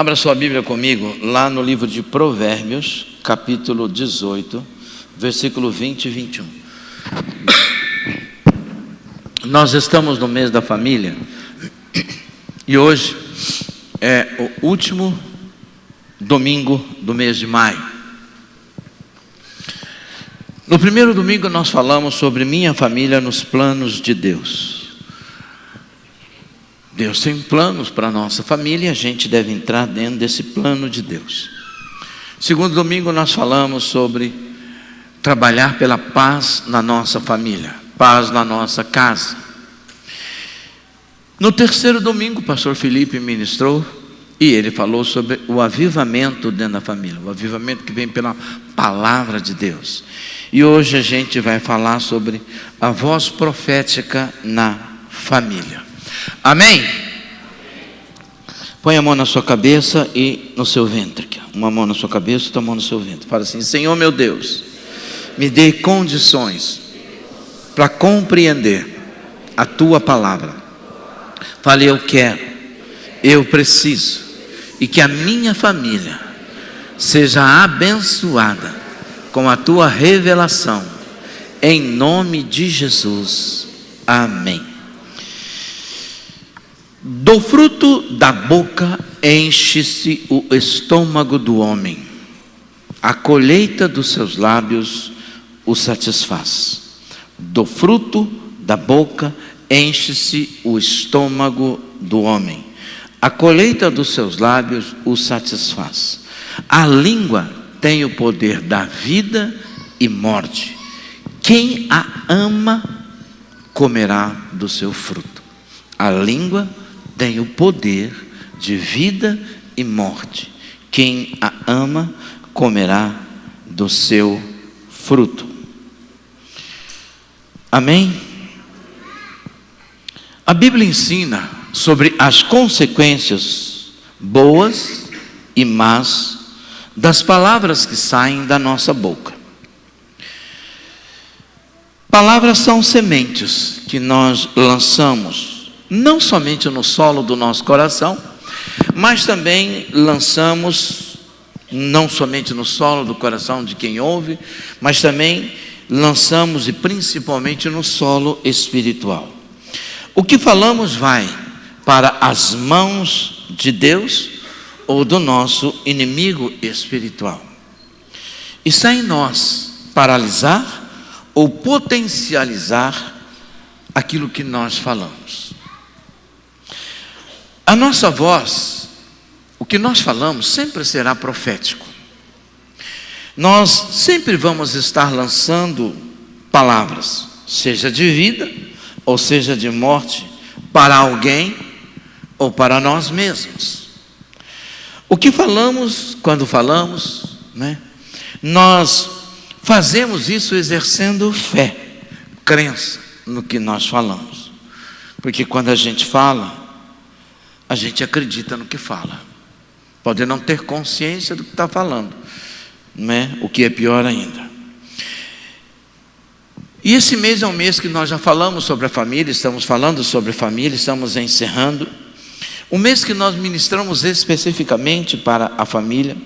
Abra sua Bíblia comigo, lá no livro de Provérbios, capítulo 18, versículo 20 e 21. Nós estamos no mês da família, e hoje é o último domingo do mês de maio. No primeiro domingo nós falamos sobre minha família nos planos de Deus. Deus tem planos para a nossa família e a gente deve entrar dentro desse plano de Deus. Segundo domingo nós falamos sobre trabalhar pela paz na nossa família, paz na nossa casa. No terceiro domingo o pastor Felipe ministrou e ele falou sobre o avivamento dentro da família, o avivamento que vem pela palavra de Deus. E hoje a gente vai falar sobre a voz profética na família. Amém? Põe a mão na sua cabeça e no seu ventre. Uma mão na sua cabeça e outra mão no seu ventre. Fala assim: Senhor meu Deus, me dê condições para compreender a tua palavra. Fale: eu quero, eu preciso, e que a minha família seja abençoada com a tua revelação, em nome de Jesus. Amém. Do fruto da boca enche-se o estômago do homem, a colheita dos seus lábios o satisfaz. Do fruto da boca enche-se o estômago do homem, a colheita dos seus lábios o satisfaz. A língua tem o poder da vida e morte. Quem a ama comerá do seu fruto. A língua tem o poder de vida e morte. Quem a ama comerá do seu fruto. Amém? A Bíblia ensina sobre as consequências boas e más das palavras que saem da nossa boca. Palavras são sementes que nós lançamos não somente no solo do nosso coração, mas também lançamos não somente no solo do coração de quem ouve, mas também lançamos e principalmente no solo espiritual. O que falamos vai para as mãos de Deus ou do nosso inimigo espiritual. Está em nós paralisar ou potencializar aquilo que nós falamos. A nossa voz, o que nós falamos sempre será profético. Nós sempre vamos estar lançando palavras, seja de vida ou seja de morte, para alguém ou para nós mesmos. O que falamos quando falamos, nós fazemos isso exercendo fé, crença no que nós falamos. Porque quando a gente fala, a gente acredita no que fala. Pode não ter consciência do que está falando, o que é pior ainda. E esse mês é um mês que nós já falamos sobre a família, estamos falando sobre a família, estamos encerrando. Um mês que nós ministramos especificamente para a família,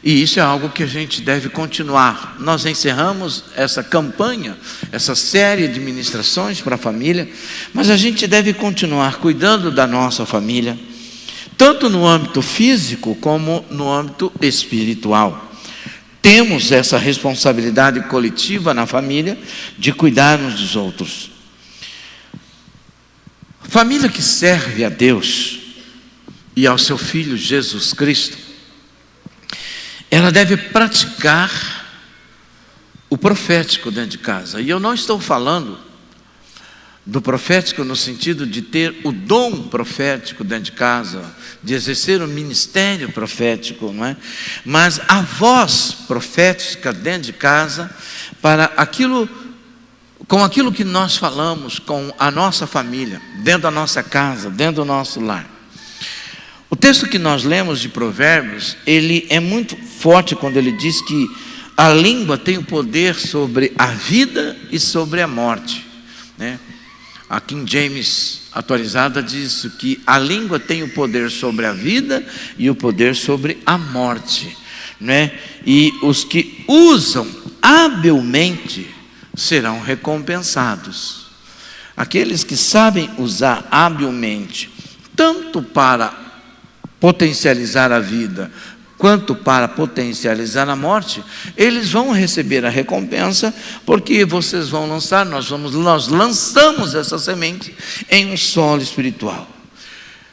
e isso é algo que a gente deve continuar. Nós encerramos essa campanha, essa série de ministrações para a família, mas a gente deve continuar cuidando da nossa família, tanto no âmbito físico como no âmbito espiritual. Temos essa responsabilidade coletiva na família de cuidar uns dos outros. Família que serve a Deus e ao seu Filho Jesus Cristo, ela deve praticar o profético dentro de casa. E eu não estou falando do profético no sentido de ter o dom profético dentro de casa, de exercer o ministério profético, mas a voz profética dentro de casa, com aquilo que nós falamos com a nossa família, dentro da nossa casa, dentro do nosso lar. O texto que nós lemos de Provérbios, ele é muito forte quando ele diz que a língua tem o poder sobre a vida e sobre a morte, A King James atualizada diz que a língua tem o poder sobre a vida e o poder sobre a morte, né? E os que usam habilmente serão recompensados. Aqueles que sabem usar habilmente, tanto para potencializar a vida, quanto para potencializar a morte, eles vão receber a recompensa, porque vocês vão lançar, nós lançamos essa semente em um solo espiritual.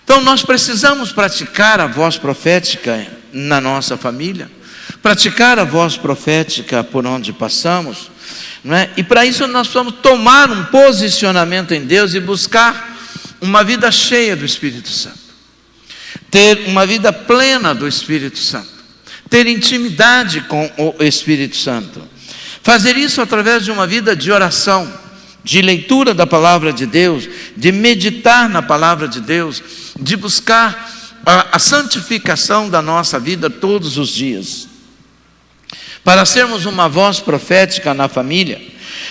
Então nós precisamos praticar a voz profética na nossa família, praticar a voz profética por onde passamos, não é? E para isso nós vamos tomar um posicionamento em Deus e buscar uma vida cheia do Espírito Santo, ter uma vida plena do Espírito Santo, ter intimidade com o Espírito Santo, fazer isso através de uma vida de oração, de leitura da palavra de Deus, de meditar na palavra de Deus, de buscar a santificação da nossa vida todos os dias. Para sermos uma voz profética na família,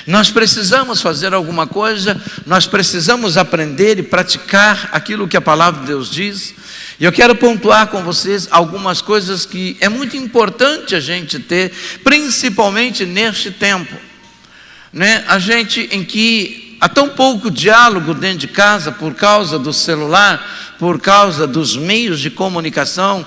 nós precisamos fazer alguma coisa, nós precisamos aprender e praticar aquilo que a palavra de Deus diz. E eu quero pontuar com vocês algumas coisas que é muito importante a gente ter, principalmente neste tempo, né? A gente em que há tão pouco diálogo dentro de casa por causa do celular, por causa dos meios de comunicação,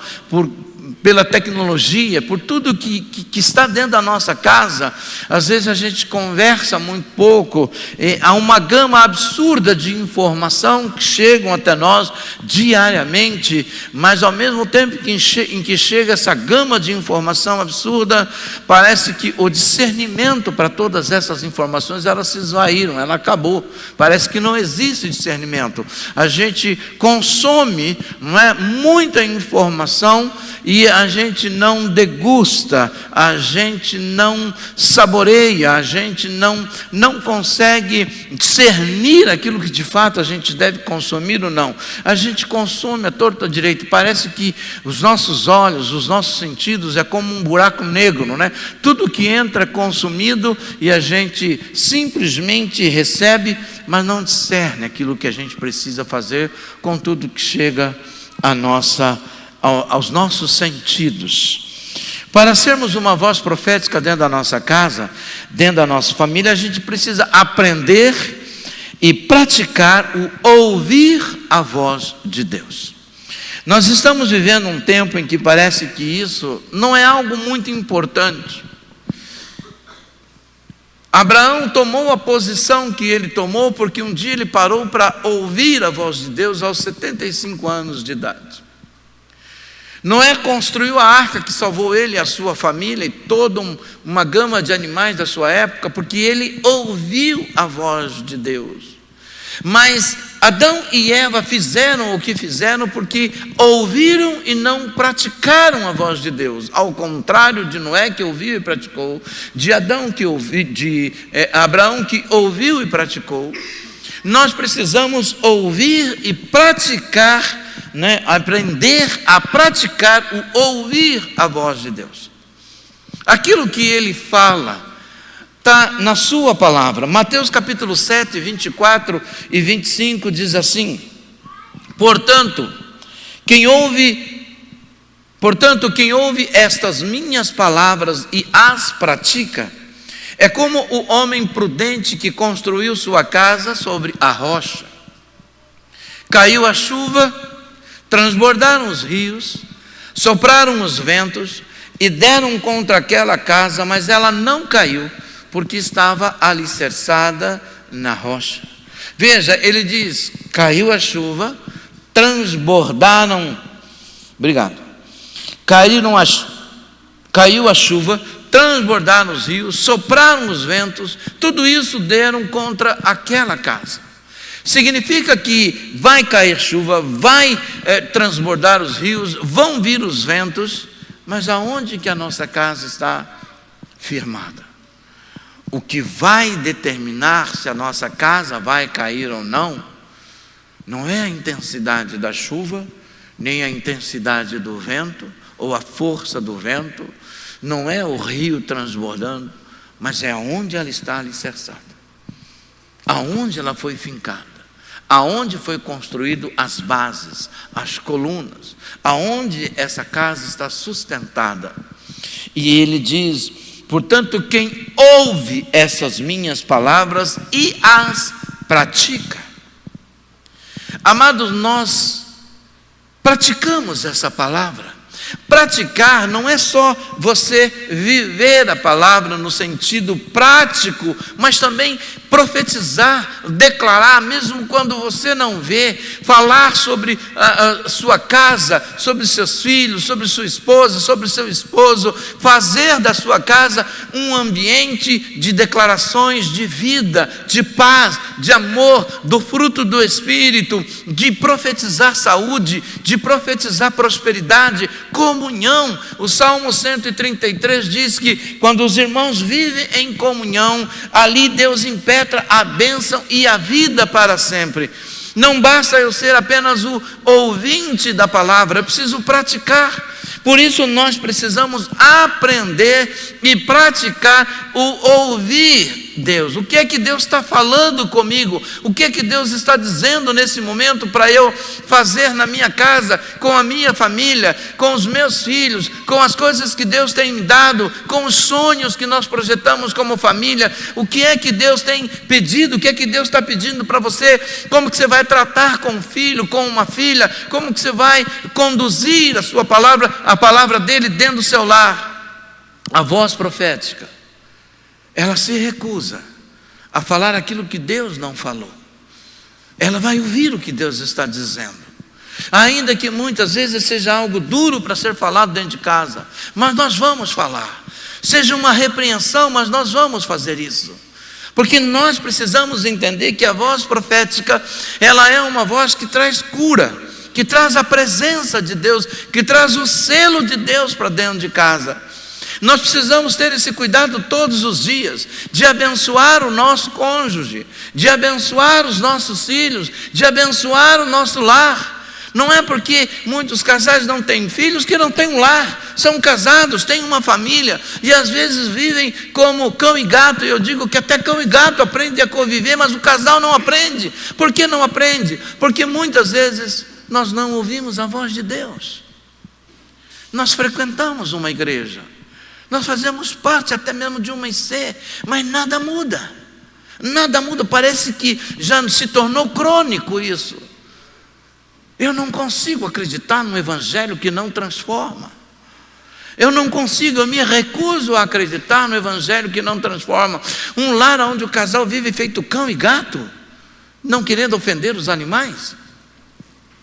pela tecnologia, por tudo que está dentro da nossa casa. Às vezes a gente conversa muito pouco, há uma gama absurda de informação que chegam até nós diariamente, mas ao mesmo tempo em que chega essa gama de informação absurda, parece que o discernimento para todas essas informações, elas se esvaíram, ela acabou, parece que não existe discernimento. A gente consome, não é, muita informação, e a gente não degusta, a gente não saboreia, a gente não consegue discernir aquilo que de fato a gente deve consumir ou não. A gente consome a torta à direita, parece que os nossos olhos, os nossos sentidos é como um buraco negro, não é? Tudo que entra é consumido e a gente simplesmente recebe, mas não discerne aquilo que a gente precisa fazer com tudo que chega aos nossos sentidos. Para sermos uma voz profética dentro da nossa casa, dentro da nossa família, a gente precisa aprender e praticar o ouvir a voz de Deus. Nós estamos vivendo um tempo em que parece que isso não é algo muito importante. Abraão tomou a posição que ele tomou porque um dia ele parou para ouvir a voz de Deus aos 75 anos de idade. Noé construiu a arca que salvou ele e a sua família e toda uma gama de animais da sua época, porque ele ouviu a voz de Deus. Mas Adão e Eva fizeram o que fizeram porque ouviram e não praticaram a voz de Deus. Ao contrário de Noé, que ouviu e praticou, de Abraão, que ouviu e praticou, nós precisamos ouvir e praticar, né, aprender a praticar o ouvir a voz de Deus. Aquilo que ele fala está na sua palavra. Mateus capítulo 7, 24 e 25 diz assim: Portanto, quem ouve estas minhas palavras e as pratica, é como o homem prudente que construiu sua casa sobre a rocha. Caiu a chuva, transbordaram os rios, sopraram os ventos e deram contra aquela casa, mas ela não caiu, porque estava alicerçada na rocha. Veja, ele diz: caiu a chuva, transbordaram, caiu a chuva, transbordaram os rios, sopraram os ventos, tudo isso deram contra aquela casa. Significa que vai cair chuva, vai transbordar os rios, vão vir os ventos, mas aonde que a nossa casa está firmada? O que vai determinar se a nossa casa vai cair ou não, não é a intensidade da chuva, nem a intensidade do vento, ou a força do vento, não é o rio transbordando, mas é onde ela está alicerçada. aonde ela foi fincada, aonde foi construído as bases, as colunas, aonde essa casa está sustentada. E ele diz: portanto, quem ouve essas minhas palavras e as pratica. Amados, nós praticamos essa palavra. Praticar não é só você viver a palavra no sentido prático, mas também profetizar, declarar, mesmo quando você não vê, falar sobre a sua casa, sobre seus filhos, sobre sua esposa, sobre seu esposo, fazer da sua casa um ambiente de declarações de vida, de paz, de amor, do fruto do Espírito, de profetizar saúde, de profetizar prosperidade, comunhão. O Salmo 133 diz que quando os irmãos vivem em comunhão, ali Deus impetra a bênção e a vida para sempre. Não basta eu ser apenas o ouvinte da palavra, eu preciso praticar. Por isso nós precisamos aprender e praticar o ouvir Deus. O que é que Deus está falando comigo? O que é que Deus está dizendo nesse momento para eu fazer na minha casa, com a minha família, com os meus filhos, com as coisas que Deus tem me dado, com os sonhos que nós projetamos como família? O que é que Deus tem pedido? O que é que Deus está pedindo para você? Como que você vai tratar com um filho, com uma filha? Como que você vai conduzir a sua palavra, a palavra dele dentro do seu lar? A voz profética, ela se recusa a falar aquilo que Deus não falou. Ela vai ouvir o que Deus está dizendo, ainda que muitas vezes seja algo duro para ser falado dentro de casa, mas nós vamos falar. Seja uma repreensão, mas nós vamos fazer isso, porque nós precisamos entender que a voz profética, ela é uma voz que traz cura, que traz a presença de Deus, que traz o selo de Deus para dentro de casa. Nós precisamos ter esse cuidado todos os dias, de abençoar o nosso cônjuge, de abençoar os nossos filhos, de abençoar o nosso lar. Não é porque muitos casais não têm filhos que não têm um lar, são casados, têm uma família, e às vezes vivem como cão e gato. E eu digo que até cão e gato aprendem a conviver, mas o casal não aprende. Por que não aprende? Porque muitas vezes nós não ouvimos a voz de Deus. Nós frequentamos uma igreja, nós fazemos parte até mesmo de uma IC, mas nada muda, nada muda. Parece que já se tornou crônico isso. Eu não consigo acreditar num evangelho que não transforma. Eu não consigo, eu me recuso a acreditar no evangelho que não transforma. Um lar onde o casal vive feito cão e gato, não querendo ofender os animais.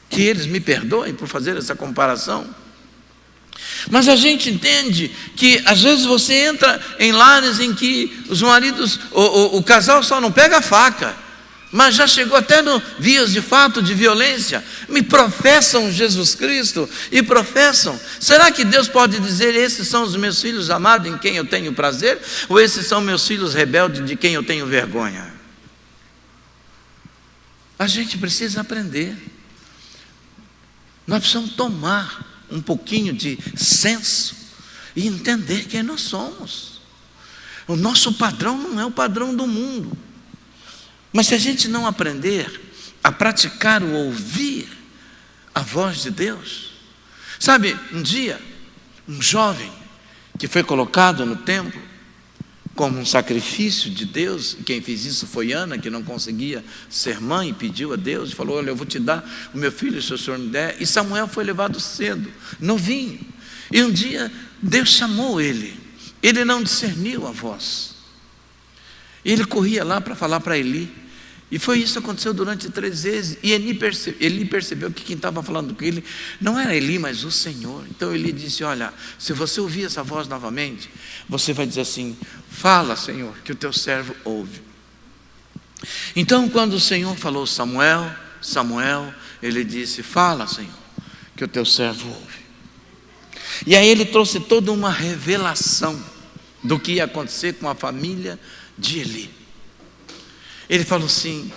Que eles me perdoem por fazer essa comparação. Mas a gente entende que às vezes você entra em lares em que os maridos, o casal só não pega a faca, mas já chegou até no vias de fato de violência. Me professam Jesus Cristo e professam. Será que Deus pode dizer: esses são os meus filhos amados em quem eu tenho prazer? Ou esses são meus filhos rebeldes de quem eu tenho vergonha? A gente precisa aprender. Nós precisamos tomar um pouquinho de senso e entender quem nós somos. O nosso padrão não é o padrão do mundo. Mas se a gente não aprender a praticar o ouvir a voz de Deus, sabe, um dia, um jovem que foi colocado no templo como um sacrifício de Deus, quem fez isso foi Ana, que não conseguia ser mãe, e pediu a Deus, e falou: olha, eu vou te dar o meu filho se o Senhor me der. E Samuel foi levado cedo, novinho, e um dia Deus chamou ele não discerniu a voz, ele corria lá para falar para Eli, e foi isso que aconteceu durante 3 vezes, e Eli percebeu que quem estava falando com ele não era Eli, mas o Senhor. Então Eli disse: olha, se você ouvir essa voz novamente, você vai dizer assim: fala, Senhor, que o teu servo ouve. Então quando o Senhor falou: Samuel, Samuel, ele disse: fala, Senhor, que o teu servo ouve. E aí ele trouxe toda uma revelação do que ia acontecer com a família de Eli. Ele falou assim: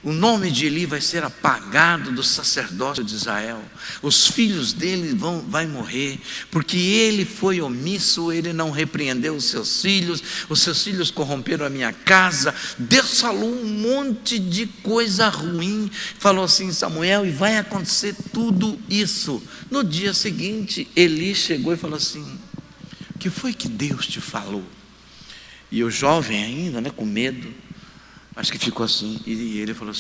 O nome de Eli vai ser apagado do sacerdócio de Israel. Os filhos dele vão morrer, porque ele foi omisso, ele não repreendeu os seus filhos corromperam a minha casa. Deus falou um monte de coisa ruim, falou assim: Samuel, e vai acontecer tudo isso. No dia seguinte, Eli chegou e falou assim: o que foi que Deus te falou? E o jovem ainda, com medo, acho que ficou assim, e ele falou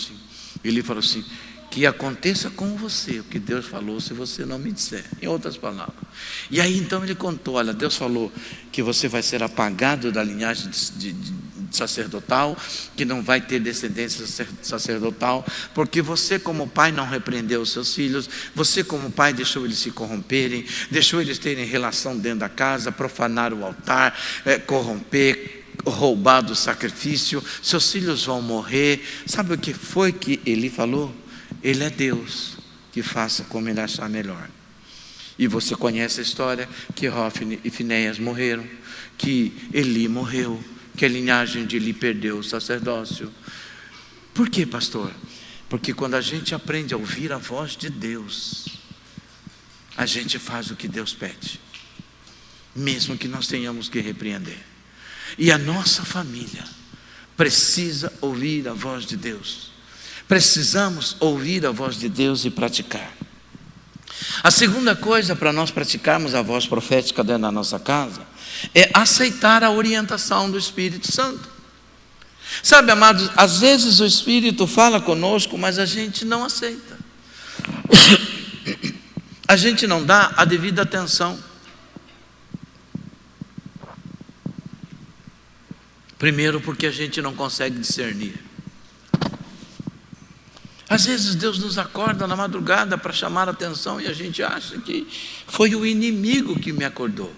assim: que aconteça com você o que Deus falou, se você não me disser, em outras palavras. E aí então ele contou: olha, Deus falou que você vai ser apagado da linhagem de sacerdotal, que não vai ter descendência sacerdotal, porque você como pai não repreendeu os seus filhos, você como pai deixou eles se corromperem, deixou eles terem relação dentro da casa, profanar o altar, corromper, roubar do sacrifício, seus filhos vão morrer. Sabe o que foi que ele falou? Ele é Deus, que faça como ele achar melhor. E você conhece a história, que Hófni e Finéias morreram, que Eli morreu, que a linhagem de Eli perdeu o sacerdócio. Por quê, pastor? Porque quando a gente aprende a ouvir a voz de Deus, a gente faz o que Deus pede, mesmo que nós tenhamos que repreender. E a nossa família precisa ouvir a voz de Deus. Precisamos ouvir a voz de Deus e praticar. A segunda coisa para nós praticarmos a voz profética dentro da nossa casa é aceitar a orientação do Espírito Santo. Sabe, amados, às vezes o Espírito fala conosco, mas a gente não aceita. A gente não dá a devida atenção. Primeiro, porque a gente não consegue discernir. Às vezes Deus nos acorda na madrugada para chamar a atenção e a gente acha que foi o inimigo que me acordou.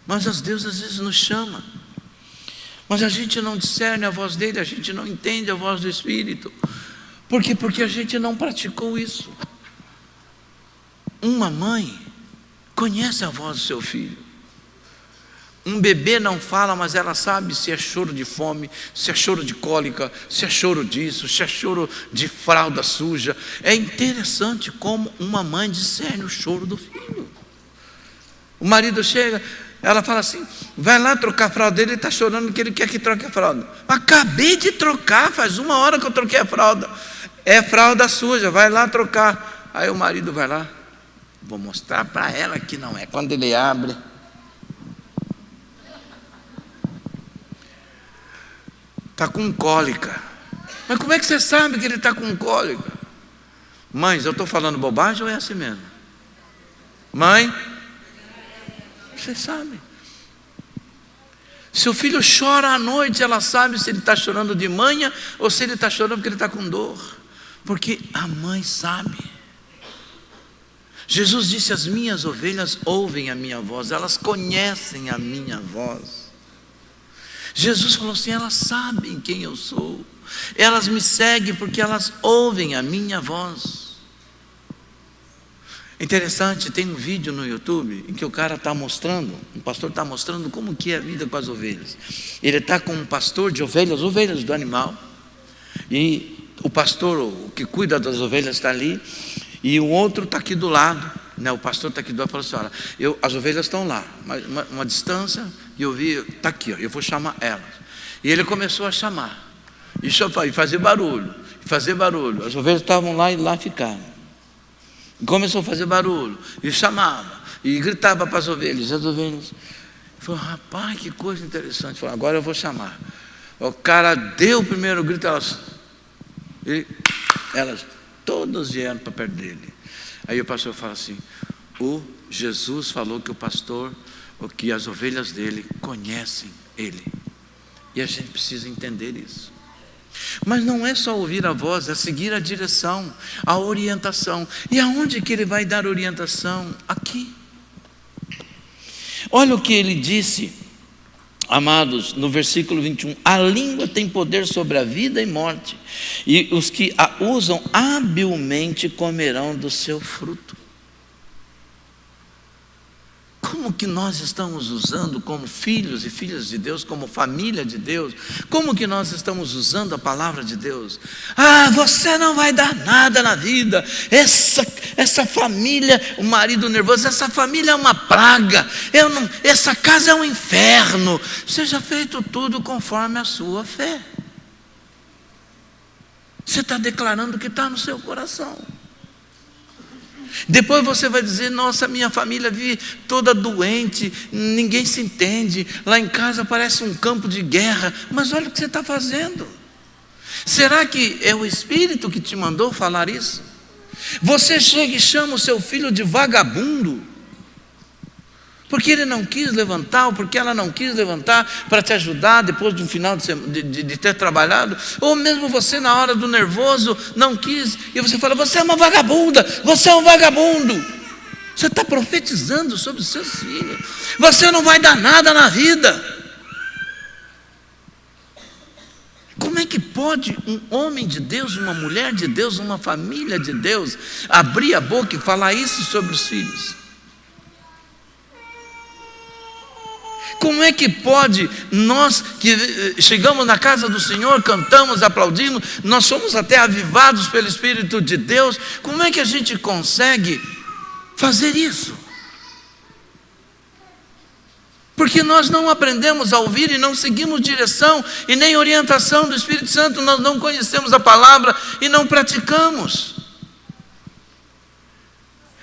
Mas Deus às vezes nos chama, mas a gente não discerne a voz dele, a gente não entende a voz do Espírito. Por quê? Porque a gente não praticou isso. Uma mãe conhece a voz do seu filho. Um bebê não fala, mas ela sabe se é choro de fome, se é choro de cólica, se é choro disso, se é choro de fralda suja. É interessante como uma mãe discerne o choro do filho. O marido chega, ela fala assim: vai lá trocar a fralda dele, ele está chorando que ele quer que troque a fralda. Acabei de trocar, faz 1 hora que eu troquei a fralda. É fralda suja, vai lá trocar. Aí o marido vai lá: vou mostrar para ela que não é. Quando ele abre, está com cólica. Mas como é que você sabe que ele está com cólica? Mães, eu estou falando bobagem ou é assim mesmo? Mãe, você sabe. Se o filho chora à noite, ela sabe se ele está chorando de manhã ou se ele está chorando porque ele está com dor. Porque a mãe sabe. Jesus disse: as minhas ovelhas ouvem a minha voz, elas conhecem a minha voz. Jesus falou assim: elas sabem quem eu sou, elas me seguem porque elas ouvem a minha voz. Interessante, tem um vídeo no YouTube em que o cara está mostrando, o pastor está mostrando como que é a vida com as ovelhas. Ele está com um pastor de ovelhas do animal, e o pastor, o que cuida das ovelhas, está ali, e o outro está aqui do lado, né? O pastor está aqui do lado e falou assim: olha, as ovelhas estão lá, uma distância, e eu vi, está aqui, ó, eu vou chamar elas. E ele começou a chamar, e fazer barulho, as ovelhas estavam lá e lá ficaram. E começou a fazer barulho, e chamava, e gritava para as ovelhas, e as ovelhas falou: rapaz, que coisa interessante. Falou: agora eu vou chamar. O cara deu o primeiro grito, elas todas vieram para perto dele. Aí o pastor fala assim: o Jesus falou que o pastor, que as ovelhas dele conhecem ele. E a gente precisa entender isso. Mas não é só ouvir a voz, é seguir a direção, a orientação. E aonde que ele vai dar orientação? Aqui. Olha o que ele disse, amados, no versículo 21. A língua tem poder sobre a vida e morte, e os que a usam habilmente comerão do seu fruto. Como que nós estamos usando como filhos e filhas de Deus, como família de Deus? Como que nós estamos usando a palavra de Deus? Ah, você não vai dar nada na vida. Essa família, o marido nervoso, essa família é uma praga. Essa casa é um inferno. Seja feito tudo conforme a sua fé. Você está declarando o que está no seu coração. Depois você vai dizer: nossa, minha família vive toda doente, ninguém se entende, lá em casa parece um campo de guerra. Mas olha o que você está fazendo. Será que é o Espírito que te mandou falar isso? Você chega e chama o seu filho de vagabundo, porque ele não quis levantar, ou porque ela não quis levantar para te ajudar depois de um final de ter trabalhado, ou mesmo você na hora do nervoso não quis, e você fala: você é uma vagabunda, você é um vagabundo. Você está profetizando sobre os seus filhos. Você não vai dar nada na vida. Como é que pode um homem de Deus, uma mulher de Deus, uma família de Deus abrir a boca e falar isso sobre os filhos? Como é que pode nós que chegamos na casa do Senhor, cantamos, aplaudimos, nós somos até avivados pelo Espírito de Deus, como é que a gente consegue fazer isso? Porque nós não aprendemos a ouvir e não seguimos direção e nem orientação do Espírito Santo, nós não conhecemos a palavra e não praticamos.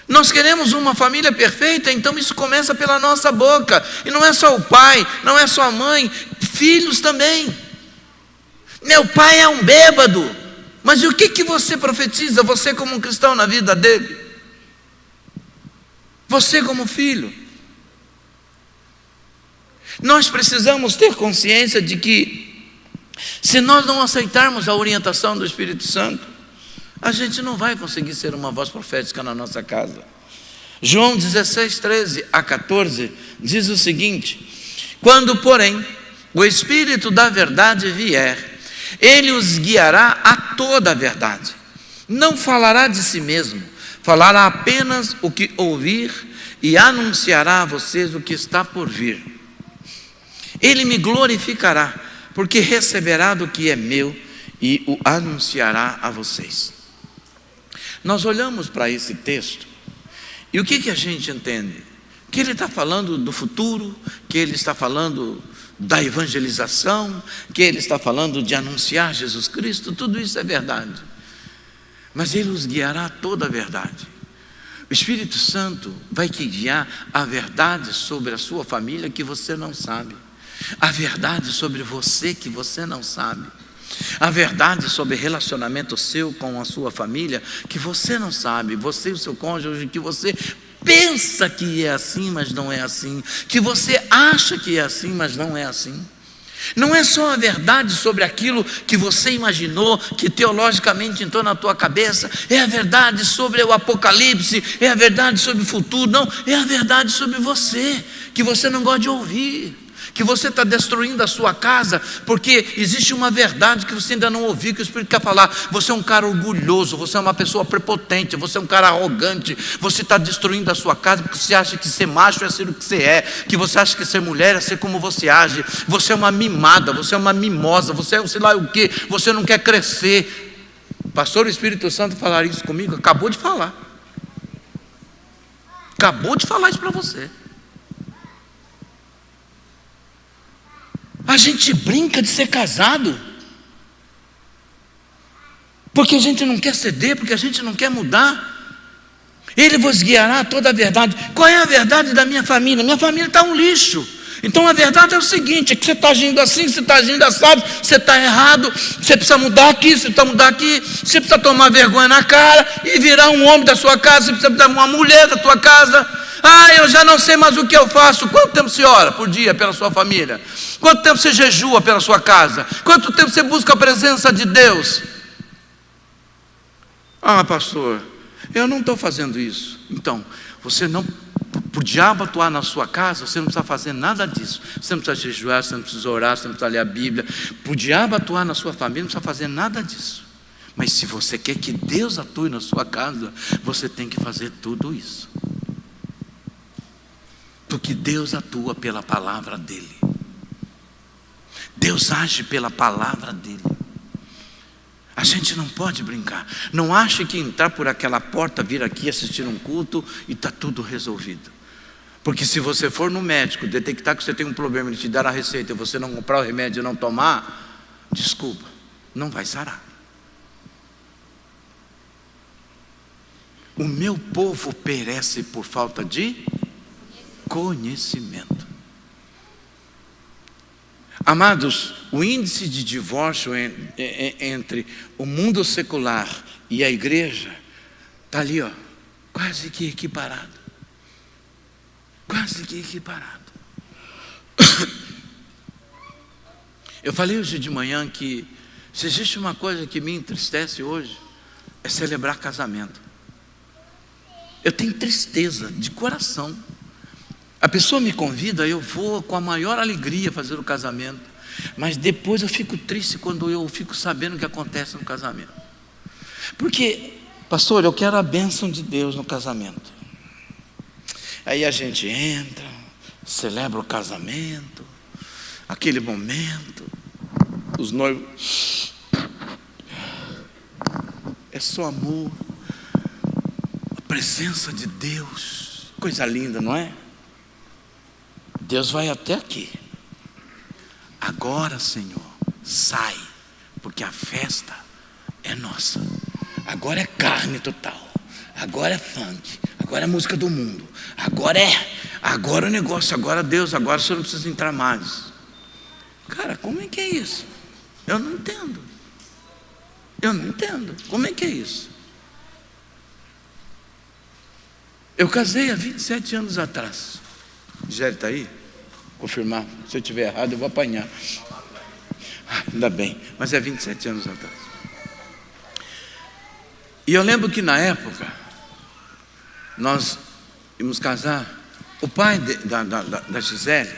Nós queremos uma família perfeita, então isso começa pela nossa boca. E não é só o pai, não é só a mãe, filhos também. Meu pai é um bêbado. Mas e o que você profetiza, você como um cristão, na vida dele? Você como filho. Nós precisamos ter consciência de que, se nós não aceitarmos a orientação do Espírito Santo, a gente não vai conseguir ser uma voz profética na nossa casa. João 16, 13 a 14 diz o seguinte: quando, porém, o Espírito da verdade vier, ele os guiará a toda a verdade. Não falará de si mesmo, falará apenas o que ouvir e anunciará a vocês o que está por vir. Ele me glorificará, porque receberá do que é meu e o anunciará a vocês. Nós olhamos para esse texto e o que a gente entende? Que ele está falando do futuro, que ele está falando da evangelização, que ele está falando de anunciar Jesus Cristo. Tudo isso é verdade, mas ele os guiará a toda a verdade. O Espírito Santo vai te guiar a verdade sobre a sua família que você não sabe, a verdade sobre você que você não sabe, a verdade sobre relacionamento seu com a sua família que você não sabe, você e o seu cônjuge, que você pensa que é assim, mas não é assim, que você acha que é assim, mas não é assim. Não é só a verdade sobre aquilo que você imaginou, que teologicamente entrou na tua cabeça, é a verdade sobre o Apocalipse, é a verdade sobre o futuro, não, é a verdade sobre você, que você não gosta de ouvir, que você está destruindo a sua casa, porque existe uma verdade que você ainda não ouviu, que o Espírito quer falar. Você é um cara orgulhoso, você é uma pessoa prepotente, você é um cara arrogante, você está destruindo a sua casa, porque você acha que ser macho é ser o que você é, que você acha que ser mulher é ser como você age, você é uma mimada, você é uma mimosa, você é sei lá o que, você não quer crescer. Pastor, o Espírito Santo falar isso comigo, acabou de falar isso para você. A gente brinca de ser casado, porque a gente não quer ceder, porque a gente não quer mudar. Ele vos guiará a toda a verdade. Qual é a verdade da minha família? Minha família está um lixo. Então a verdade é o seguinte: é que você está agindo assim, você está agindo assado, você está errado, você precisa mudar aqui, você precisa mudar aqui, você precisa tomar vergonha na cara e virar um homem da sua casa, você precisa virar uma mulher da tua casa. Ah, eu já não sei mais o que eu faço. Quanto tempo você ora por dia pela sua família? Quanto tempo você jejua pela sua casa? Quanto tempo você busca a presença de Deus? Ah, pastor, eu não estou fazendo isso. Então, você não, para o diabo atuar na sua casa, você não precisa fazer nada disso. Você não precisa jejuar, você não precisa orar, você não precisa ler a Bíblia. Para o diabo atuar na sua família, não precisa fazer nada disso. Mas se você quer que Deus atue na sua casa, você tem que fazer tudo isso. Porque Deus atua pela palavra dele. Deus age pela palavra dele. A gente não pode brincar. Não ache que entrar por aquela porta, vir aqui assistir um culto e está tudo resolvido. Porque se você for no médico, detectar que você tem um problema, ele te dar a receita e você não comprar o remédio e não tomar, desculpa, não vai sarar. O meu povo perece por falta de conhecimento. Amados, o índice de divórcio entre o mundo secular e a igreja está ali, ó, quase que equiparado. Quase que equiparado. Eu falei hoje de manhã que se existe uma coisa que me entristece hoje, é celebrar casamento. Eu tenho tristeza de coração. A pessoa me convida, eu vou com a maior alegria fazer o casamento, mas depois eu fico triste quando eu fico sabendo o que acontece no casamento. Porque, pastor, eu quero a bênção de Deus no casamento. Aí a gente entra, celebra o casamento, aquele momento, os noivos, é só amor, a presença de Deus, coisa linda, não é? Deus vai até aqui. Agora, Senhor, sai, porque a festa é nossa. Agora é carne total. Agora é funk. Agora é música do mundo. Agora o negócio. Agora Deus. Agora você não precisa entrar mais. Cara, como é que é isso? Eu não entendo. Como é que é isso? Eu casei há 27 anos atrás. Gério está aí? Confirmar. Se eu estiver errado, eu vou apanhar. Ainda bem. Mas é 27 anos atrás. E eu lembro que na época, nós íamos casar. O pai da Gisele,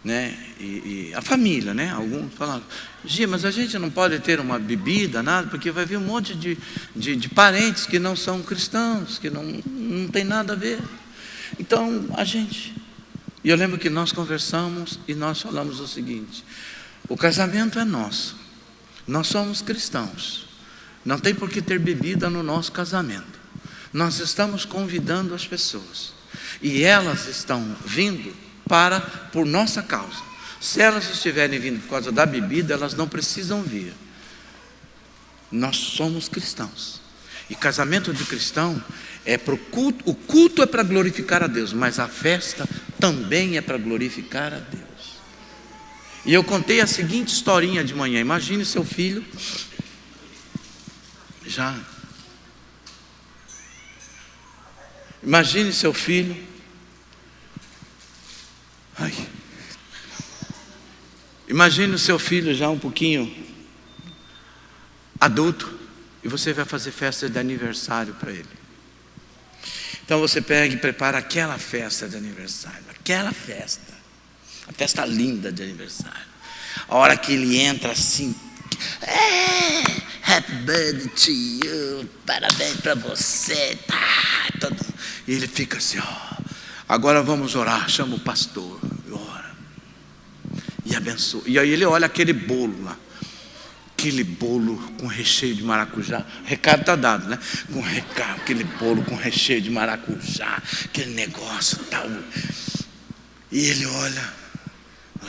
né? E a família, né? Alguns falaram: Gi, mas a gente não pode ter uma bebida, nada, porque vai vir um monte de parentes que não são cristãos, que não tem nada a ver. Então, e eu lembro que nós conversamos e nós falamos o seguinte: o casamento é nosso, nós somos cristãos, não tem por que ter bebida no nosso casamento. Nós estamos convidando as pessoas e elas estão vindo por nossa causa. Se elas estiverem vindo por causa da bebida, elas não precisam vir. Nós somos cristãos. E casamento de cristão é para o culto. O culto é para glorificar a Deus, mas a festa também é para glorificar a Deus. E eu contei a seguinte historinha de manhã. Imagine seu filho Imagine seu filho. Imagine o seu filho já um pouquinho adulto e você vai fazer festa de aniversário para ele. Então você pega e prepara aquela festa de aniversário, a festa linda de aniversário. A hora que ele entra assim, happy birthday to you, parabéns para você, e ele fica assim, agora vamos orar, chama o pastor, ora, e abençoa. E aí ele olha aquele bolo lá, aquele bolo com recheio de maracujá. O recado está dado, né? Aquele bolo com recheio de maracujá, aquele negócio tal. E ele olha,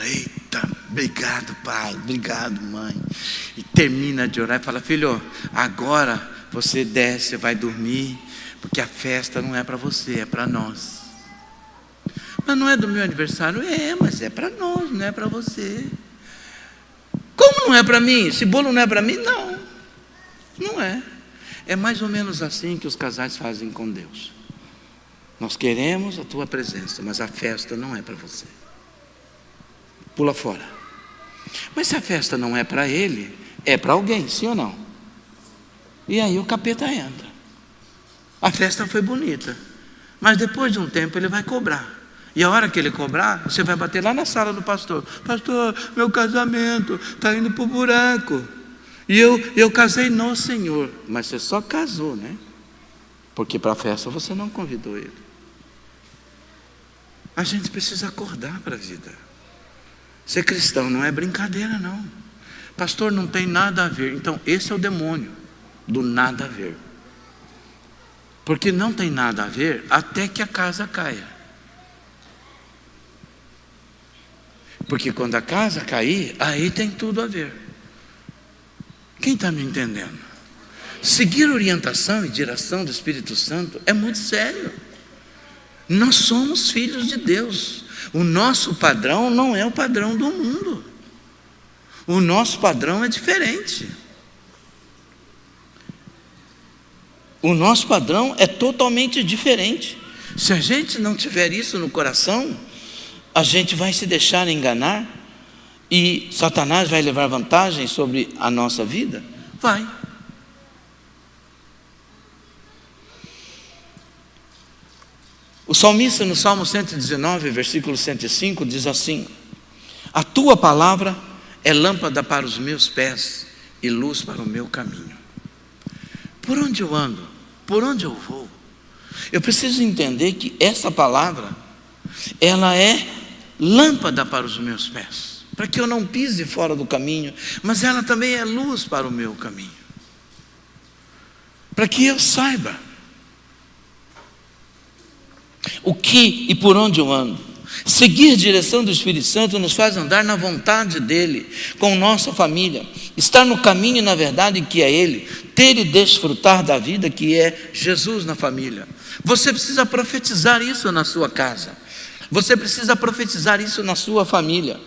eita, obrigado pai, obrigado mãe. E termina de orar e fala: filho, agora você desce, vai dormir, porque a festa não é para você, é para nós. Mas não é do meu aniversário? Mas é para nós, não é para você. Como não é para mim? Esse bolo não é para mim? Não é. É mais ou menos assim que os casais fazem com Deus. Nós queremos a tua presença, mas a festa não é para você. Pula fora. Mas se a festa não é para ele, é para alguém, sim ou não? E aí o capeta entra. A festa foi bonita, mas depois de um tempo ele vai cobrar. E a hora que ele cobrar, você vai bater lá na sala do pastor: pastor, meu casamento está indo para o buraco. E eu casei no Senhor. Mas você só casou, né? Porque para a festa você não convidou ele. A gente precisa acordar para a vida. Ser cristão não é brincadeira, não. Pastor, não tem nada a ver. Então, esse é o demônio do nada a ver. Porque não tem nada a ver até que a casa caia. Porque quando a casa cair, aí tem tudo a ver. Quem está me entendendo? Seguir orientação e direção do Espírito Santo é muito sério. Nós somos filhos de Deus. O nosso padrão não é o padrão do mundo. O nosso padrão é diferente. O nosso padrão é totalmente diferente. Se a gente não tiver isso no coração, a gente vai se deixar enganar e Satanás vai levar vantagem sobre a nossa vida? Vai. O salmista no Salmo 119, versículo 105, diz assim: a tua palavra é lâmpada para os meus pés e luz para o meu caminho. Por onde eu ando? Por onde eu vou? Eu preciso entender que essa palavra, ela é lâmpada para os meus pés, para que eu não pise fora do caminho, mas ela também é luz para o meu caminho, para que eu saiba o que e por onde eu ando. Seguir a direção do Espírito Santo nos faz andar na vontade dEle, com nossa família, estar no caminho e na verdade que é Ele, ter e desfrutar da vida que é Jesus na família. Você precisa profetizar isso na sua casa, você precisa profetizar isso na sua família.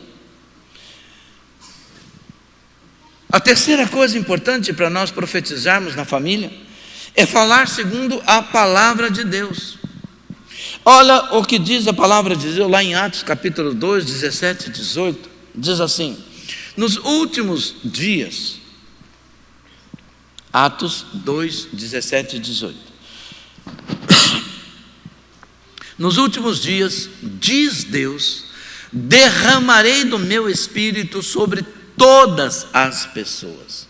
A terceira coisa importante para nós profetizarmos na família é falar segundo a palavra de Deus. Olha o que diz a palavra de Deus lá em Atos capítulo 2, 17 e 18. Diz assim: nos últimos dias, Atos 2, 17 e 18. Nos últimos dias, diz Deus, derramarei do meu espírito sobre todas as pessoas.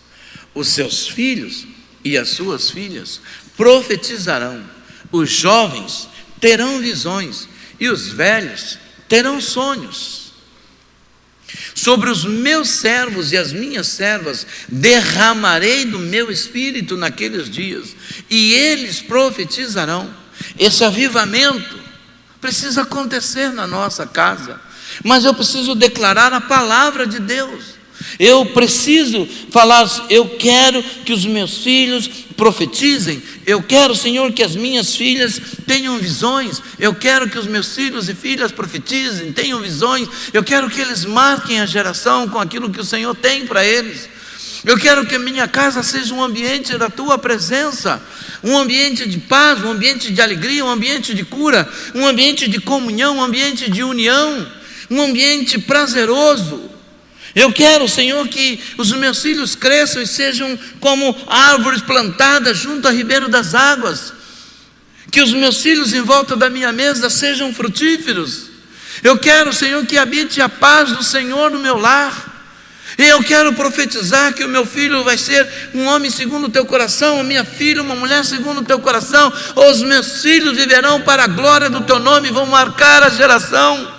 Os seus filhos e as suas filhas profetizarão, os jovens terão visões e os velhos terão sonhos. Sobre os meus servos e as minhas servas derramarei do meu espírito naqueles dias, e eles profetizarão. Esse avivamento precisa acontecer na nossa casa, mas eu preciso declarar a palavra de Deus. Eu preciso falar, eu quero que os meus filhos profetizem, eu quero, Senhor, que as minhas filhas tenham visões, eu quero que os meus filhos e filhas profetizem, tenham visões, eu quero que eles marquem a geração com aquilo que o Senhor tem para eles. Eu quero que a minha casa seja um ambiente da tua presença, um ambiente de paz, um ambiente de alegria, um ambiente de cura, um ambiente de comunhão, um ambiente de união, um ambiente prazeroso. Eu quero, Senhor, que os meus filhos cresçam e sejam como árvores plantadas junto ao ribeiro das águas. Que os meus filhos em volta da minha mesa sejam frutíferos. Eu quero, Senhor, que habite a paz do Senhor no meu lar. E eu quero profetizar que o meu filho vai ser um homem segundo o teu coração, a minha filha uma mulher segundo o teu coração. Os meus filhos viverão para a glória do teu nome e vão marcar a geração.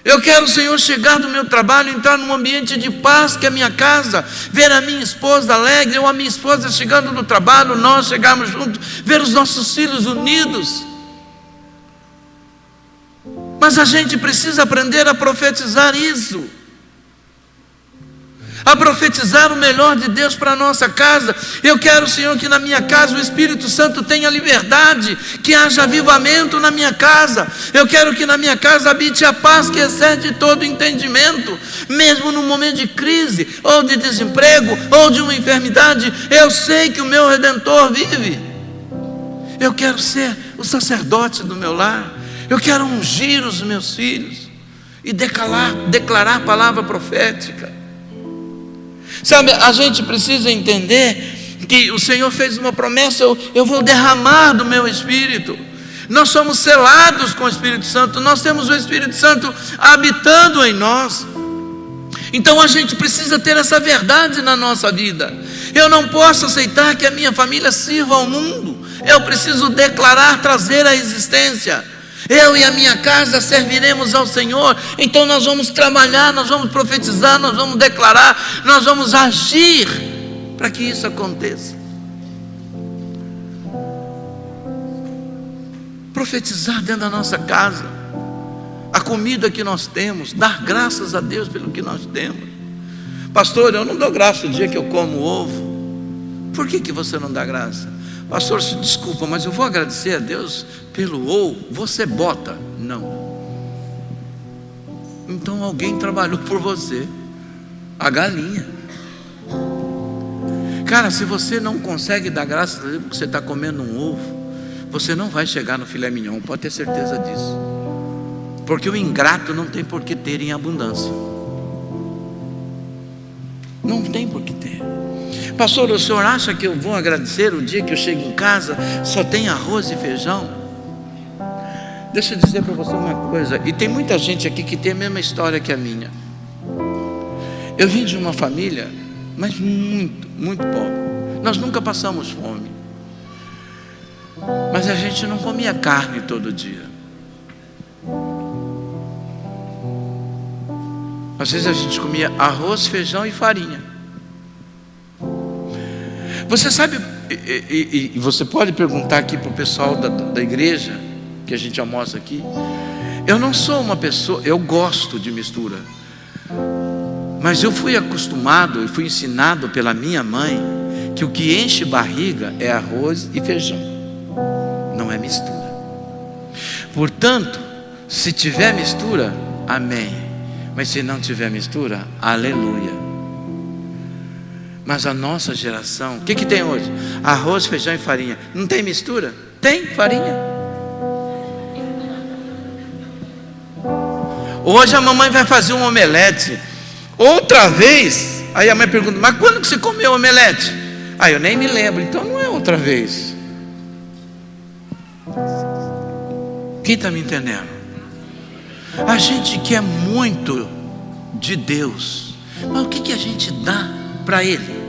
Eu quero, Senhor, chegar do meu trabalho, entrar num ambiente de paz que é a minha casa, ver a minha esposa alegre, ou a minha esposa chegando do trabalho, nós chegarmos juntos, ver os nossos filhos unidos. Mas a gente precisa aprender a profetizar isso, a profetizar o melhor de Deus para a nossa casa. Eu quero, Senhor, que na minha casa o Espírito Santo tenha liberdade, que haja avivamento na minha casa. Eu quero que na minha casa habite a paz que excede todo entendimento, mesmo num momento de crise, ou de desemprego, ou de uma enfermidade. Eu sei que o meu Redentor vive. Eu quero ser o sacerdote do meu lar. Eu quero ungir os meus filhos e declarar a palavra profética. Sabe, a gente precisa entender que o Senhor fez uma promessa: eu vou derramar do meu Espírito. Nós somos selados com o Espírito Santo, nós temos o Espírito Santo habitando em nós. Então a gente precisa ter essa verdade na nossa vida. Eu não posso aceitar que a minha família sirva ao mundo. Eu preciso declarar, trazer à existência Eu e a minha casa serviremos ao Senhor. Então nós vamos trabalhar, nós vamos profetizar, nós vamos declarar, nós vamos agir para que isso aconteça. Profetizar dentro da nossa casa, a comida que nós temos, dar graças a Deus pelo que nós temos. Pastor, eu não dou graça o dia que eu como ovo. Por que você não dá graça? Pastor, se desculpa, mas eu vou agradecer a Deus pelo ovo. Você bota? Não. Então alguém trabalhou por você. A galinha. Cara, se você não consegue dar graças a Deus porque você está comendo um ovo, você não vai chegar no filé mignon, pode ter certeza disso. Porque o ingrato não tem por que ter em abundância. Não tem por que ter. Pastor, o senhor acha que eu vou agradecer o dia que eu chego em casa, só tem arroz e feijão? Deixa eu dizer para você uma coisa, e tem muita gente aqui que tem a mesma história que a minha. Eu vim de uma família, mas muito, muito pobre. Nós nunca passamos fome. Mas a gente não comia carne todo dia. Às vezes a gente comia arroz, feijão e farinha. Você sabe, e você pode perguntar aqui para o pessoal da igreja, que a gente almoça aqui. Eu não sou uma pessoa, eu gosto de mistura. Mas eu fui acostumado e fui ensinado pela minha mãe que o que enche barriga é arroz e feijão. Não é mistura. Portanto, se tiver mistura, amém. Mas se não tiver mistura, aleluia. Mas a nossa geração, o que tem hoje? Arroz, feijão e farinha. Não tem mistura? Tem farinha. Hoje a mamãe vai fazer um omelete. Outra vez, aí a mãe pergunta, mas quando que você comeu omelete? Eu nem me lembro, então não é outra vez. Quem está me entendendo? A gente quer muito de Deus, mas o que a gente dá para Ele?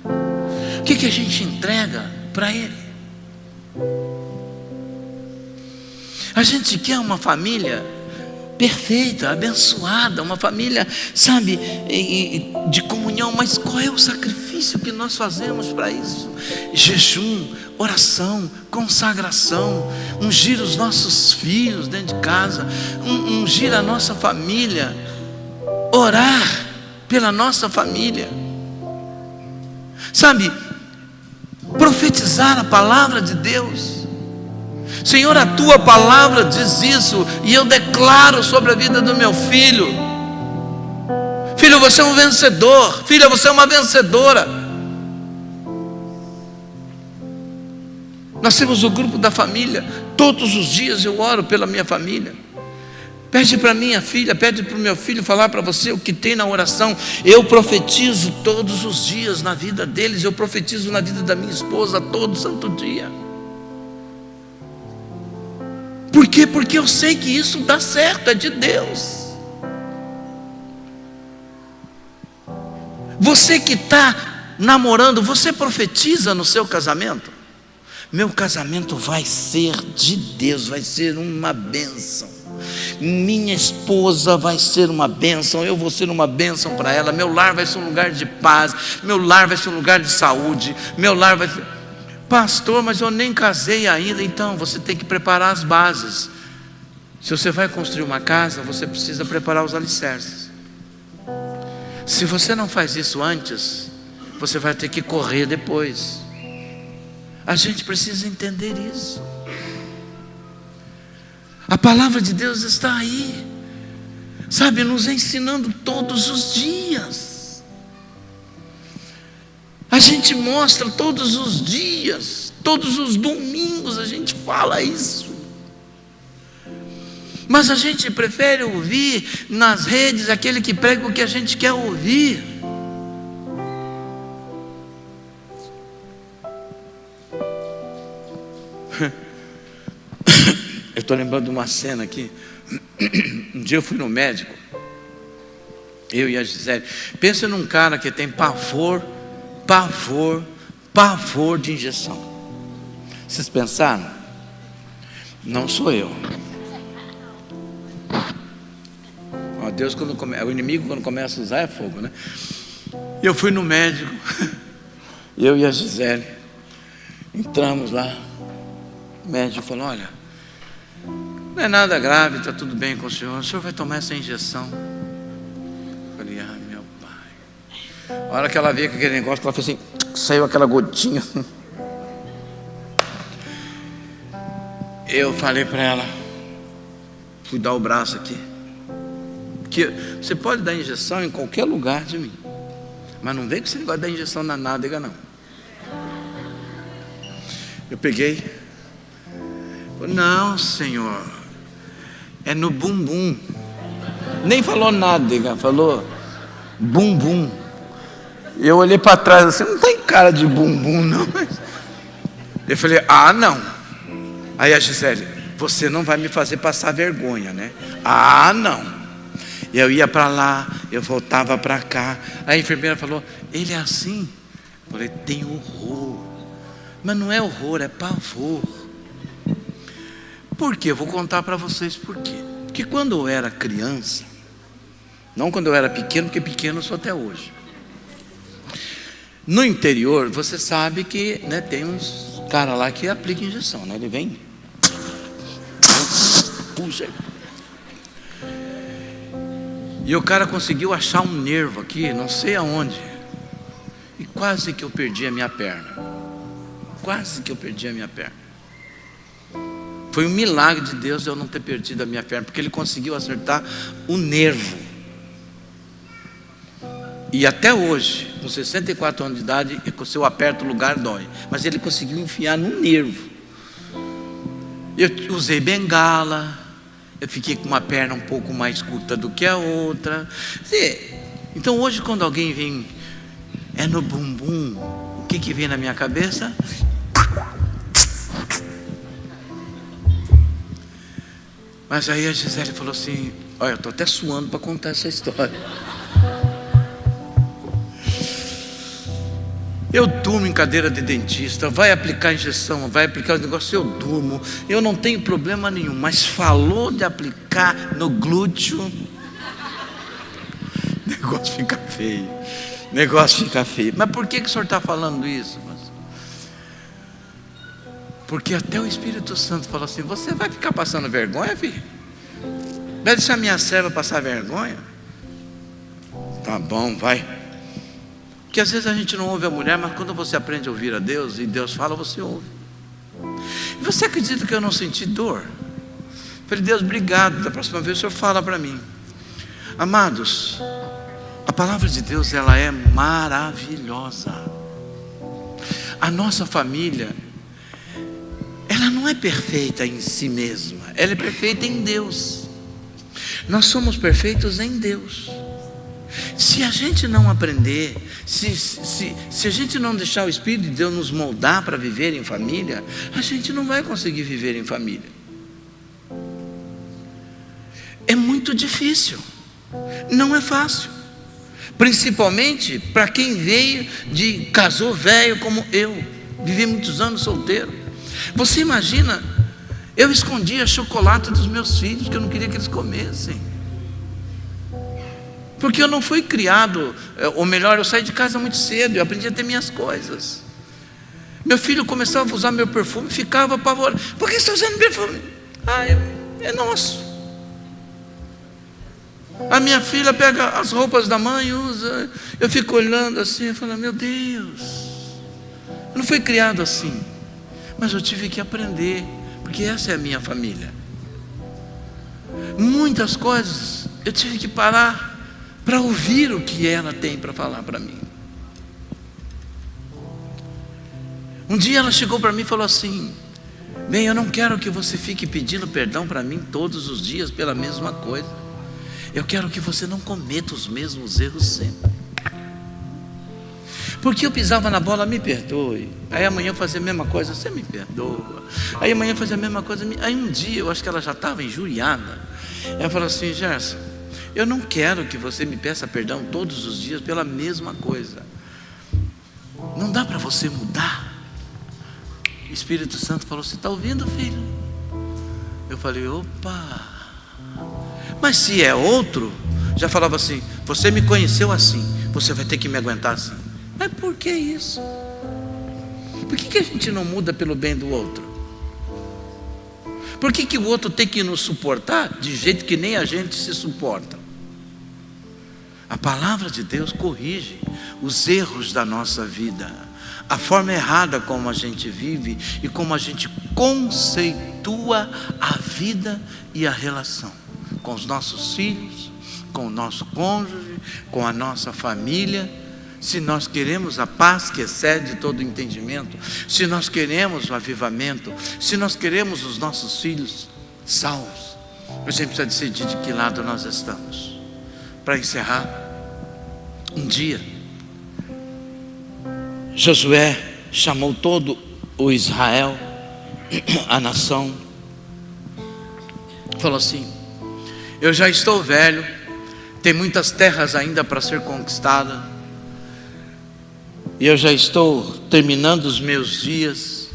O que a gente entrega para Ele? A gente quer uma família perfeita, abençoada, uma família, sabe, de comunhão, mas qual é o sacrifício que nós fazemos para isso? Jejum, oração, consagração, ungir os nossos filhos dentro de casa, ungir a nossa família, orar pela nossa família, sabe, profetizar a palavra de Deus. Senhor, a tua palavra diz isso, e eu declaro sobre a vida do meu filho. Filho, você é um vencedor. Filha, você é uma vencedora. Nós temos o grupo da família. Todos os dias eu oro pela minha família. Pede para minha filha, pede para o meu filho falar para você o que tem na oração. Eu profetizo todos os dias na vida deles. Eu profetizo na vida da minha esposa todo santo dia. Por quê? Porque eu sei que isso dá certo, é de Deus. Você que está namorando, você profetiza no seu casamento? Meu casamento vai ser de Deus, vai ser uma bênção. Minha esposa vai ser uma bênção, eu vou ser uma bênção para ela. Meu lar vai ser um lugar de paz, meu lar vai ser um lugar de saúde, meu lar vai ser... Pastor, mas eu nem casei ainda. Então você tem que preparar as bases. Se você vai construir uma casa, você precisa preparar os alicerces. Se você não faz isso antes, você vai ter que correr depois. A gente precisa entender isso. A palavra de Deus está aí, sabe, nos ensinando todos os dias. A gente mostra todos os dias, todos os domingos a gente fala isso. Mas a gente prefere ouvir nas redes aquele que prega o que a gente quer ouvir. Eu estou lembrando de uma cena aqui. Um dia eu fui no médico, eu e a Gisele. Pensa num cara que tem pavor de injeção. Vocês pensaram? Não sou eu. Ó, Deus, o inimigo quando começa a usar é fogo, né? Eu fui no médico, eu e a Gisele, entramos lá. O médico falou: olha, não é nada grave, está tudo bem com o senhor vai tomar essa injeção. Eu falei: ah, meu pai. A hora que ela veio com aquele negócio, ela fez assim, saiu aquela gotinha. Eu falei para ela, fui dar o braço aqui, que você pode dar injeção em qualquer lugar de mim, mas não vem com esse negócio de dar injeção na nádega, não. Eu peguei, falei: não, senhor, é no bumbum. Nem falou nádega, falou bumbum. Eu olhei para trás assim, não tem cara de bumbum, não. Eu falei: ah, não. Aí a Gisele: você não vai me fazer passar vergonha, né? Ah, não. Eu ia para lá, eu voltava para cá. A enfermeira falou: ele é assim? Eu falei: tem horror. Mas não é horror, é pavor. Por quê? Eu vou contar para vocês por quê. Porque quando eu era criança, não quando eu era pequeno, porque pequeno eu sou até hoje. No interior, você sabe que, né, tem uns caras lá que aplicam injeção, né? Ele vem, puxa. E o cara conseguiu achar um nervo aqui, não sei aonde. E quase que eu perdi a minha perna. Quase que eu perdi a minha perna. Foi um milagre de Deus eu não ter perdido a minha perna, porque ele conseguiu acertar o nervo. E até hoje, com 64 anos de idade, se eu aperto o lugar dói. Mas ele conseguiu enfiar no nervo. Eu usei bengala. Eu fiquei com uma perna um pouco mais curta do que a outra. Então hoje quando alguém vem, é no bumbum, o que vem na minha cabeça? Mas aí a Gisele falou assim: olha, eu estou até suando para contar essa história. Eu durmo em cadeira de dentista, vai aplicar injeção, vai aplicar o negócio, eu durmo, eu não tenho problema nenhum. Mas falou de aplicar no glúteo, o negócio fica feio. Negócio fica feio. Mas por que o senhor está falando isso? Porque até o Espírito Santo falou assim: você vai ficar passando vergonha, filho? Vai deixar minha serva passar vergonha? Tá bom, vai. Porque às vezes a gente não ouve a mulher, mas quando você aprende a ouvir a Deus, e Deus fala, você ouve. E você acredita que eu não senti dor? Falei: Deus, obrigado, da próxima vez o Senhor fala para mim. Amados, a palavra de Deus, ela é maravilhosa. A nossa família, ela não é perfeita em si mesma, ela é perfeita em Deus. Nós somos perfeitos em Deus. Se a gente não aprender, se a gente não deixar o Espírito de Deus nos moldar para viver em família, a gente não vai conseguir viver em família. É muito difícil, não é fácil. Principalmente para quem casou velho como eu, vivi muitos anos solteiro. Você imagina, eu escondia chocolate dos meus filhos, que eu não queria que eles comessem. Porque eu não fui criado, ou melhor, eu saí de casa muito cedo, eu aprendi a ter minhas coisas. Meu filho começava a usar meu perfume, ficava apavorado: por que você está usando perfume? Ah, é nosso. A minha filha pega as roupas da mãe e usa. Eu fico olhando assim, eu falo: meu Deus, eu não fui criado assim. Mas eu tive que aprender, porque essa é a minha família. Muitas coisas eu tive que parar para ouvir o que ela tem para falar para mim. Um dia ela chegou para mim e falou assim: bem, eu não quero que você fique pedindo perdão para mim todos os dias pela mesma coisa. Eu quero que você não cometa os mesmos erros sempre. Porque eu pisava na bola, me perdoe. Aí amanhã eu fazia a mesma coisa, você me perdoa. Aí amanhã eu fazia a mesma coisa. Aí um dia, eu acho que ela já estava injuriada. Ela falou assim: Gerson, eu não quero que você me peça perdão todos os dias pela mesma coisa. Não dá para você mudar. O Espírito Santo falou: você está ouvindo, filho? Eu falei, opa, mas se é outro, já falava assim, você me conheceu assim, você vai ter que me aguentar assim. Mas por que isso? Por que a gente não muda pelo bem do outro? Por que o outro tem que nos suportar de jeito que nem a gente se suporta? A palavra de Deus corrige os erros da nossa vida, a forma errada como a gente vive e como a gente conceitua a vida e a relação com os nossos filhos, com o nosso cônjuge, com a nossa família. Se nós queremos a paz que excede todo entendimento, se nós queremos o avivamento, se nós queremos os nossos filhos salvos, a gente precisa decidir de que lado nós estamos. Para encerrar, um dia Josué chamou todo o Israel, a nação, falou assim: eu já estou velho, tem muitas terras ainda para ser conquistadas, e eu já estou terminando os meus dias,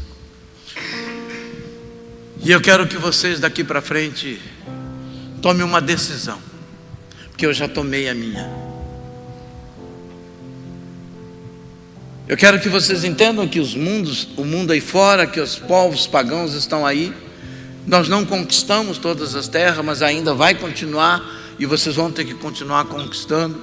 e eu quero que vocês daqui para frente tomem uma decisão, porque eu já tomei a minha. Eu quero que vocês entendam que o mundo aí fora, que os povos pagãos estão aí. Nós não conquistamos todas as terras, mas ainda vai continuar, e vocês vão ter que continuar conquistando.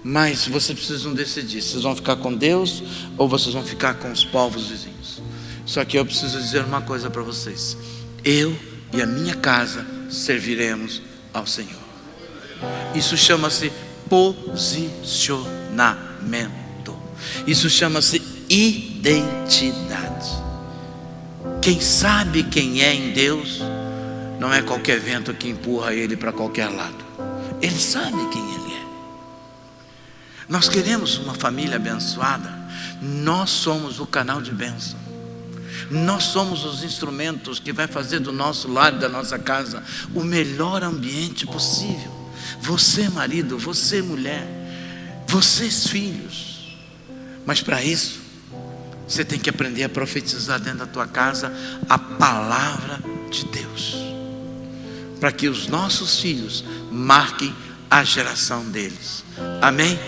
Mas vocês precisam decidir, vocês vão ficar com Deus ou vocês vão ficar com os povos vizinhos. Só que eu preciso dizer uma coisa para vocês: eu e a minha casa serviremos ao Senhor. Isso chama-se posicionamento. Isso chama-se identidade. Quem sabe quem é em Deus, não é qualquer vento que empurra ele para qualquer lado. Ele sabe quem ele é. Nós queremos uma família abençoada. Nós somos o canal de bênção. Nós somos os instrumentos que vai fazer do nosso lar, da nossa casa, o melhor ambiente possível. Você marido, você mulher, vocês filhos. Mas para isso, você tem que aprender a profetizar dentro da tua casa a palavra de Deus, para que os nossos filhos marquem a geração deles. Amém?